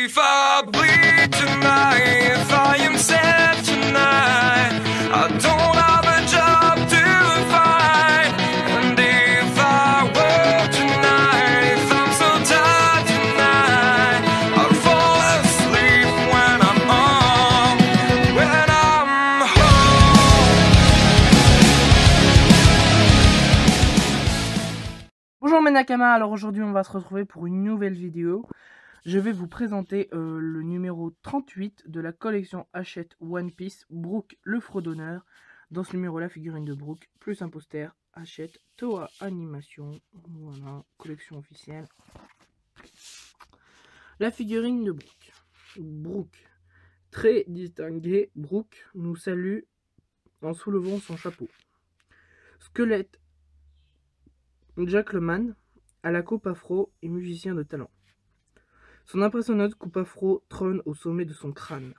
if I bleed tonight, if I am sad tonight, I don't have a job to find. And if I work tonight, if I'm so tired tonight, I'll fall asleep when I'm home, when I'm home. Bonjour mes Nakama, alors aujourd'hui on va se retrouver pour une nouvelle vidéo. Je vais vous présenter le numéro 38 de la collection Hachette One Piece, Brook le Fredonneur. Dans ce numéro, la figurine de Brook, plus un poster, Hachette Toa Animation. Voilà, collection officielle. La figurine de Brook. Brook, très distingué, Brook nous salue en soulevant son chapeau. Squelette, Jack le Man, à la coupe afro et musicien de talent. Son impressionnante coupe afro trône au sommet de son crâne.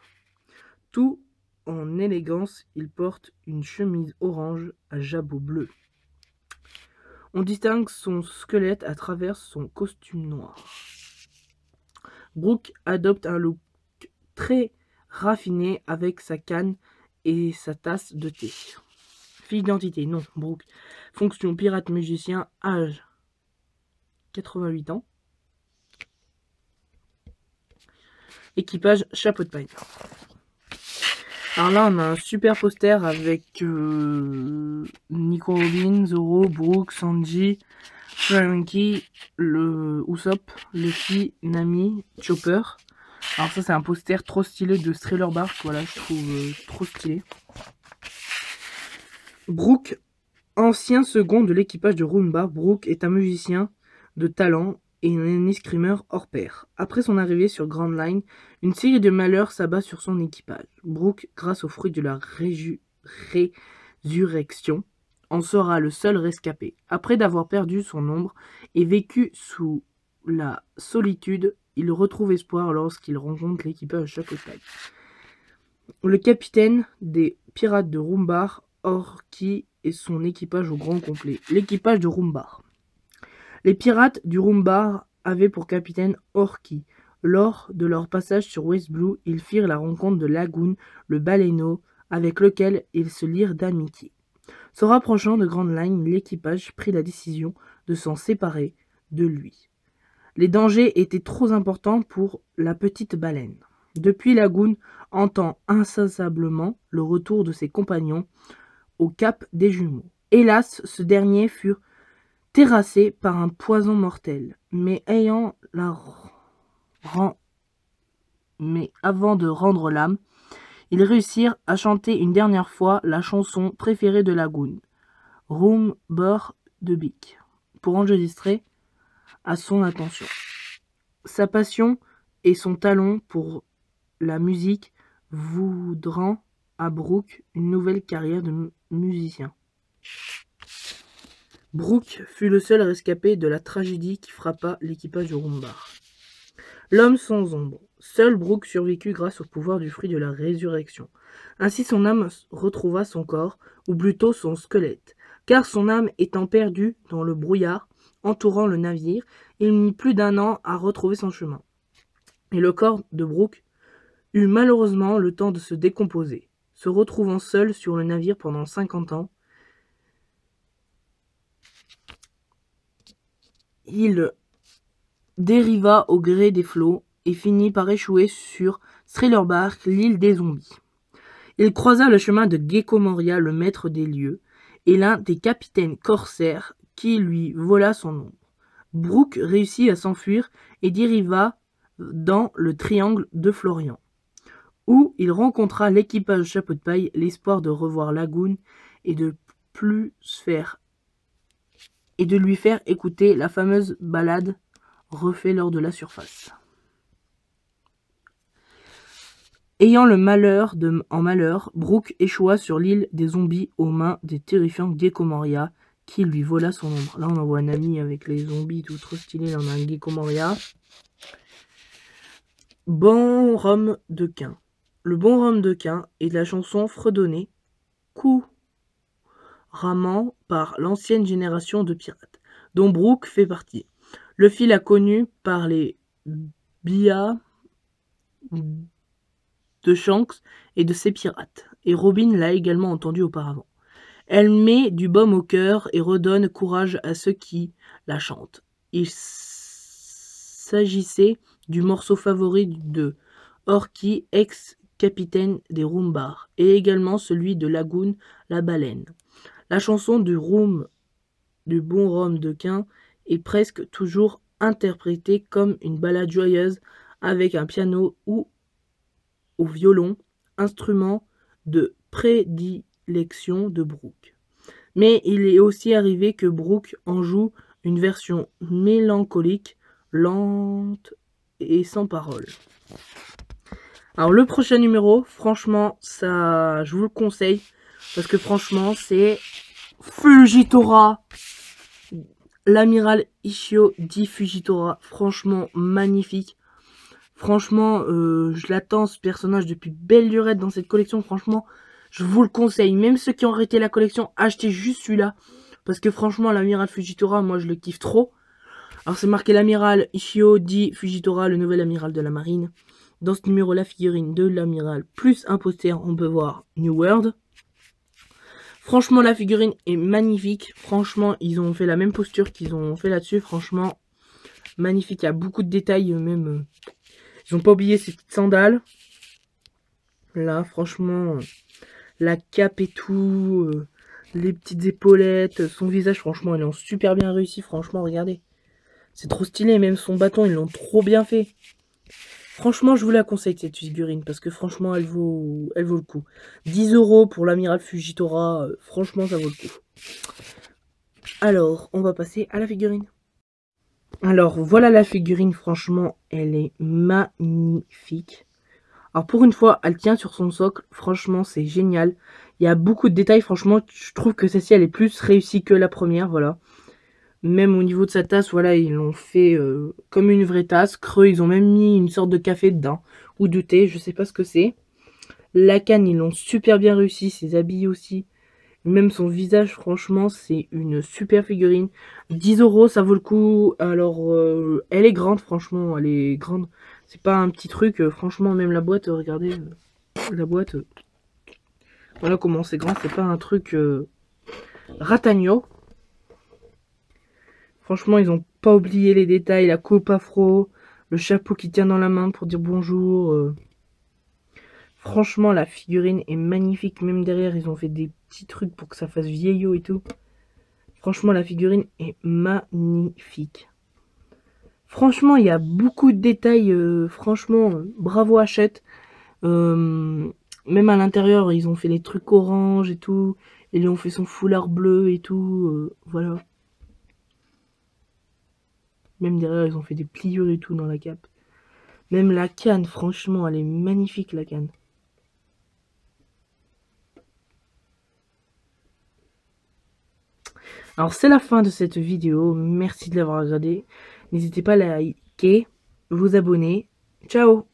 Tout en élégance, il porte une chemise orange à jabot bleu. On distingue son squelette à travers son costume noir. Brook adopte un look très raffiné avec sa canne et sa tasse de thé. Fille d'identité, non, Brook. Fonction pirate musicien, âge 88 ans. Équipage chapeau de paille. Alors là, on a un super poster avec Nico Robin, Zoro, Brook, Sanji, Frankie, le Usopp, Luffy, Nami, Chopper. Alors ça, c'est un poster trop stylé de Thriller Bark. Voilà, je trouve trop stylé. Brook, ancien second de l'équipage de Rumbar, Brook est un musicien de talent et un escrimeur hors pair. Après son arrivée sur Grand Line, une série de malheurs s'abat sur son équipage. Brook, grâce au fruit de la résurrection, en sera le seul rescapé. Après d'avoir perdu son ombre et vécu sous la solitude, il retrouve espoir lorsqu'il rencontre l'équipage chapeau de paille. Le capitaine des pirates de Rumbar, Orki, et son équipage au grand complet. L'équipage de Rumbar. Les pirates du Rumbar avaient pour capitaine Orki. Lors de leur passage sur West Blue, ils firent la rencontre de Lagoon, le baleineau, avec lequel ils se lirent d'amitié. Se rapprochant de Grand Line, l'équipage prit la décision de s'en séparer de lui. Les dangers étaient trop importants pour la petite baleine. Depuis, Lagoon entend inlassablement le retour de ses compagnons au cap des Jumeaux. Hélas, ce dernier fut terrassé par un poison mortel, mais avant de rendre l'âme, ils réussirent à chanter une dernière fois la chanson préférée de Lagoon, Rumbar de Bic, pour enregistrer à son attention. Sa passion et son talent pour la musique voudront à Brook une nouvelle carrière de musicien. Brook fut le seul rescapé de la tragédie qui frappa l'équipage de Rumbar. L'homme sans ombre. Seul Brook survécut grâce au pouvoir du fruit de la résurrection. Ainsi son âme retrouva son corps, ou plutôt son squelette, car son âme étant perdue dans le brouillard entourant le navire, il mit plus d'1 an à retrouver son chemin. Et le corps de Brook eut malheureusement le temps de se décomposer. Se retrouvant seul sur le navire pendant 50 ans, il dériva au gré des flots et finit par échouer sur Thriller Bark, l'île des zombies. Il croisa le chemin de Gecko Moria, le maître des lieux, et l'un des capitaines corsaires qui lui vola son ombre. Brook réussit à s'enfuir et dériva dans le triangle de Florian, où il rencontra l'équipage chapeau de paille, l'espoir de revoir Lagoon et de lui faire écouter la fameuse ballade refait lors de la surface. Ayant le malheur en malheur, Brook échoua sur l'île des zombies aux mains des terrifiants Gecko Moria qui lui vola son ombre. Là on envoie un ami avec les zombies tout trop stylé, là on a un Gecko Moria. Bon rhum de quin. Le bon rhum de quin est de la chanson fredonnée couramment par l'ancienne génération de pirates, dont Brook fait partie. Luffy l'a connu par les Bia de Shanks et de ses pirates. Et Robin l'a également entendu auparavant. Elle met du baume au cœur et redonne courage à ceux qui la chantent. Il s'agissait du morceau favori de Orky, ex-capitaine des Rumbars, et également celui de Lagoon, la baleine. La chanson du bon rhum de Quin est presque toujours interprétée comme une ballade joyeuse avec un piano ou au violon, instrument de prédilection de Brooke. Mais il est aussi arrivé que Brooke en joue une version mélancolique, lente et sans parole. Alors le prochain numéro, franchement, ça, je vous le conseille, parce que franchement, c'est Fujitora, l'amiral Ishio dit Fujitora, franchement magnifique. Franchement, je l'attends ce personnage depuis belle lurette dans cette collection. Franchement, je vous le conseille. Même ceux qui ont arrêté la collection, achetez juste celui-là. Parce que franchement, l'amiral Fujitora, moi je le kiffe trop. Alors c'est marqué l'amiral Ishio dit Fujitora, le nouvel amiral de la marine. Dans ce numéro, la figurine de l'amiral plus un poster, on peut voir New World. Franchement, la figurine est magnifique. Franchement, ils ont fait la même posture qu'ils ont fait là-dessus. Franchement, magnifique. Il y a beaucoup de détails, même... Ils n'ont pas oublié ces petites sandales. Là, franchement, la cape et tout, les petites épaulettes, son visage, franchement, ils l'ont super bien réussi. Franchement, regardez. C'est trop stylé, même son bâton, ils l'ont trop bien fait. Franchement, je vous la conseille, cette figurine, parce que franchement, elle vaut le coup. 10 € pour l'amiral Fujitora, franchement, ça vaut le coup. Alors, on va passer à la figurine. Alors, voilà la figurine, franchement, elle est magnifique. Alors, pour une fois, elle tient sur son socle, franchement, c'est génial. Il y a beaucoup de détails, franchement, je trouve que celle-ci, elle est plus réussie que la première, voilà. Même au niveau de sa tasse, voilà, ils l'ont fait comme une vraie tasse, creux, ils ont même mis une sorte de café dedans, ou de thé, je sais pas ce que c'est. La canne, ils l'ont super bien réussi, ses habits aussi. Même son visage, franchement, c'est une super figurine. 10 €, ça vaut le coup. Alors, elle est grande, franchement, elle est grande. C'est pas un petit truc, franchement, même la boîte, regardez, la boîte. Voilà comment c'est grand, c'est pas un truc ratagno. Franchement, ils ont pas oublié les détails, la coupe afro, le chapeau qui tient dans la main pour dire bonjour. Franchement, la figurine est magnifique. Même derrière, ils ont fait des petits trucs pour que ça fasse vieillot et tout. Franchement, la figurine est magnifique. Franchement, il y a beaucoup de détails. Franchement, bravo Hachette. Même à l'intérieur, ils ont fait les trucs orange et tout. Ils lui ont fait son foulard bleu et tout. Voilà. Même derrière, ils ont fait des pliures et tout dans la cape. Même la canne, franchement, elle est magnifique, la canne. Alors, c'est la fin de cette vidéo. Merci de l'avoir regardé. N'hésitez pas à liker, vous abonner. Ciao!